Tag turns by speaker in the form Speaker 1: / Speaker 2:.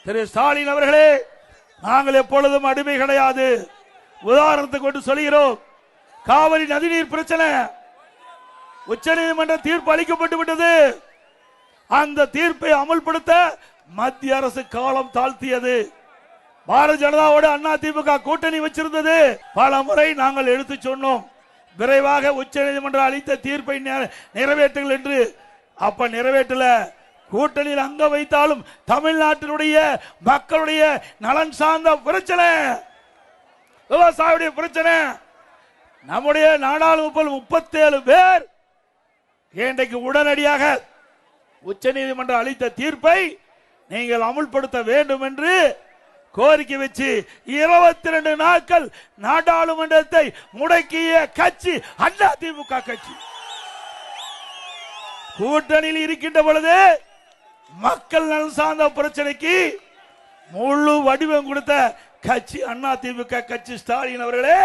Speaker 1: திரு ஸ்டாலின் அவர்களே, நாங்கள் எப்பொழுதும் அடிமை கிடையாது. உதாரணத்துக்கு கொண்டு சொல்கிறோம், காவிரி நதிநீர் பிரச்சனை உச்ச நீதிமன்ற தீர்ப்பு அளிக்கப்பட்டு விட்டது. அந்த தீர்ப்பை அமல்படுத்த மத்திய அரசு காலம் தாழ்த்தியது. பாரதிய ஜனதாவோட அண்ணா திமுக கூட்டணி வச்சிருந்தது. பல முறை நாங்கள் எடுத்து சொன்னோம், விரைவாக உச்ச நீதிமன்றம் அளித்த தீர்ப்பை நிறைவேற்றுங்கள் என்று. அப்ப நிறைவேற்றல. கூட்டணியில் அங்க வைத்தாலும் தமிழ்நாட்டினுடைய மக்களுடைய நலன் சார்ந்த பிரச்சனை, விவசாயியுடைய பிரச்சனை. நம்முடைய நாடாளுமன்ற 37 பேர் இன்றைக்கு உடனடியாக உச்ச நீதிமன்றம் அளித்த தீர்ப்பை நீங்கள் அமுல்படுத்த வேண்டும் என்று கோரிக்கை வச்சு 22 நாட்கள் நாடாளுமன்றத்தை முடக்கிய கட்சி அண்ணா திமுக கட்சி. கூட்டணியில் இருக்கின்ற பொழுது மக்கள் நலன் சார்ந்த பிரச்சனைக்கு முழு வடிவம் கொடுத்த கட்சி அண்ணா திமுக கட்சி. ஸ்டாலின் அவர்களே,